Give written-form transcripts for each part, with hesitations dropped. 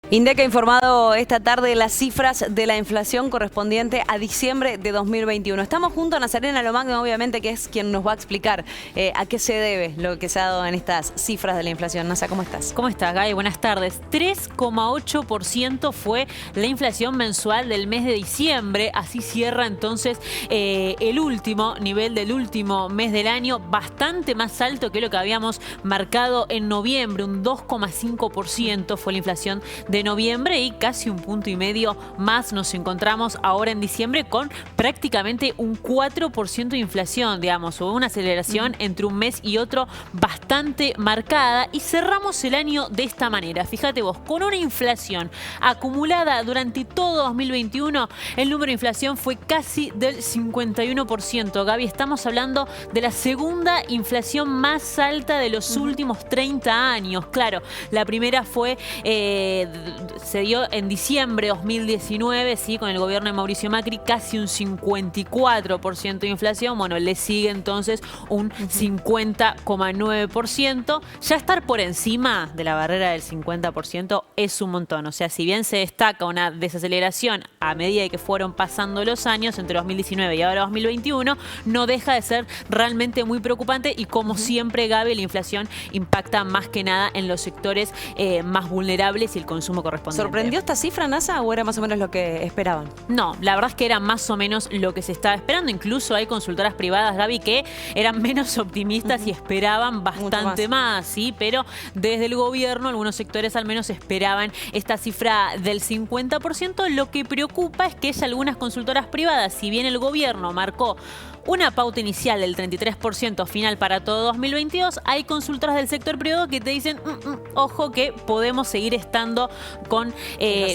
INDEC ha informado esta tarde las cifras de la inflación correspondiente a diciembre de 2021. Estamos junto a Nazarena Lomagno, obviamente, que es quien nos va a explicar a qué se debe lo que se ha dado en estas cifras de la inflación. Nasa, ¿cómo estás? ¿Cómo estás, Gaby? Buenas tardes. 3,8% fue la inflación mensual del mes de diciembre. Así cierra entonces el último nivel del último mes del año, bastante más alto que lo que habíamos marcado en noviembre. Un 2,5% fue la inflación de noviembre y casi 1,5 puntos más nos encontramos ahora en diciembre con prácticamente un 4% de inflación, digamos. Hubo una aceleración entre un mes y otro bastante marcada y cerramos el año de esta manera. Fíjate vos, con una inflación acumulada durante todo 2021, el número de inflación fue casi del 51%. Gaby, estamos hablando de la segunda inflación más alta de los últimos 30 años. Claro, la primera fue se dio en diciembre de 2019, ¿sí? Con el gobierno de Mauricio Macri, casi un 54% de inflación. Bueno, le sigue entonces un 50,9%. Ya estar por encima de la barrera del 50% es un montón. O sea, si bien se destaca una desaceleración a medida de que fueron pasando los años, entre 2019 y ahora 2021, no deja de ser realmente muy preocupante y, como siempre, Gaby, la inflación impacta más que nada en los sectores más vulnerables y el consumo correspondiente. ¿Sorprendió esta cifra, Nasa, o era más o menos lo que esperaban? No, la verdad es que era más o menos lo que se estaba esperando. Incluso hay consultoras privadas, Gaby, que eran menos optimistas y esperaban bastante más, ¿sí? Pero desde el gobierno, algunos sectores al menos esperaban esta cifra del 50%. Lo que preocupa es que algunas consultoras privadas, si bien el gobierno marcó una pauta inicial del 33% final para todo 2022, hay consultoras del sector privado que te dicen, ojo, que podemos seguir estando con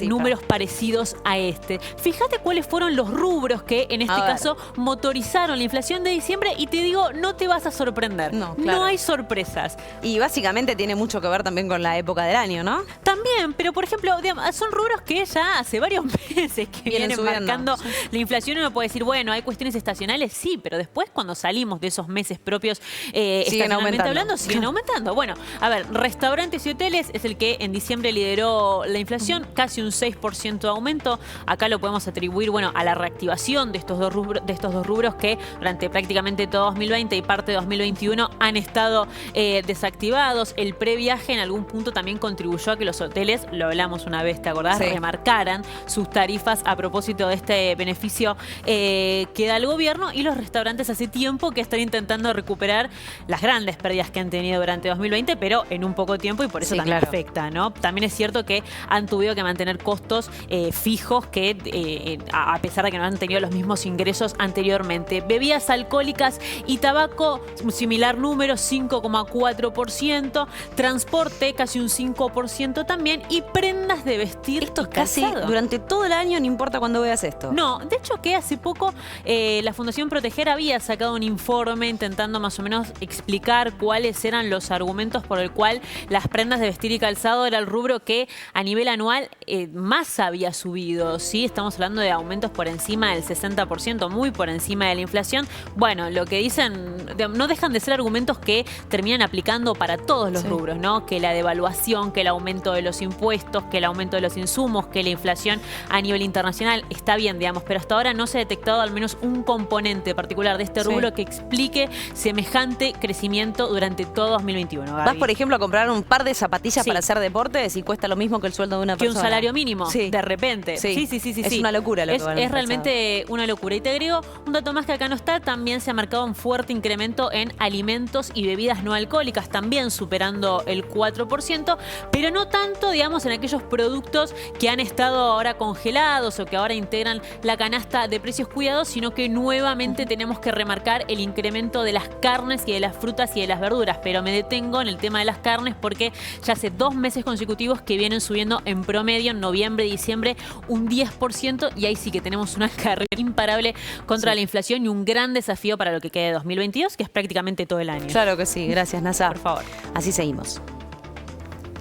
números parecidos a este. Fíjate cuáles fueron los rubros que en este caso motorizaron la inflación de diciembre y te digo, no te vas a sorprender. No, claro. No hay sorpresas. Y básicamente tiene mucho que ver también con la época del año, ¿no? También, pero por ejemplo, digamos, son rubros que ya hace varios meses que vienen marcando la inflación. Uno puede decir, bueno, hay cuestiones estacionales, sí, pero después cuando salimos de esos meses propios estacionalmente hablando, siguen aumentando. Bueno, a ver, restaurantes y hoteles es el que en diciembre lideró la inflación, casi un 6% de aumento. Acá lo podemos atribuir, bueno, a la reactivación de estos dos rubros que durante prácticamente todo 2020 y parte de 2021 han estado desactivados. El previaje en algún punto también contribuyó a que los hoteles, lo hablamos una vez, ¿te acordás? Sí. Remarcaran sus tarifas a propósito de este beneficio que da el gobierno, y los restaurantes hace tiempo que están intentando recuperar las grandes pérdidas que han tenido durante 2020, pero en un poco tiempo, y por eso también afecta, ¿no? También es cierto que han tenido que mantener costos fijos que a pesar de que no han tenido los mismos ingresos anteriormente. Bebidas alcohólicas y tabaco, similar número, 5,4%. Transporte, casi un 5% también. Y prendas de vestir. Esto es casi durante todo el año, no importa cuándo veas esto. No, de hecho que hace poco la Fundación Proteger había sacado un informe intentando más o menos explicar cuáles eran los argumentos por el cual las prendas de vestir y calzado era el rubro que a nivel anual más había subido, ¿sí? Estamos hablando de aumentos por encima del 60%, muy por encima de la inflación. Bueno, lo que dicen, no dejan de ser argumentos que terminan aplicando para todos los rubros, ¿no? Que la devaluación, que el aumento de los impuestos, que el aumento de los insumos, que la inflación a nivel internacional está bien, digamos, pero hasta ahora no se ha detectado al menos un componente particular de este rubro que explique semejante crecimiento durante todo 2021. Gaby. Vas, por ejemplo, a comprar un par de zapatillas para hacer deportes y cuesta lo mismo que el sueldo de una persona. Que un salario mínimo, de repente. Sí. Es una locura lo que van a Es realmente una locura. Y te agrego un dato más que acá no está. También se ha marcado un fuerte incremento en alimentos y bebidas no alcohólicas, también superando el 4%, pero no tanto, digamos, en aquellos productos que han estado ahora congelados o que ahora integran la canasta de precios cuidados, sino que nuevamente tenemos que remarcar el incremento de las carnes y de las frutas y de las verduras. Pero me detengo en el tema de las carnes porque ya hace 2 meses consecutivos que vienen subiendo en promedio, en noviembre y diciembre, un 10%, y ahí sí que tenemos una carrera imparable contra la inflación y un gran desafío para lo que quede de 2022, que es prácticamente todo el año. Claro que sí. Gracias, Nasa. Por favor. Así seguimos.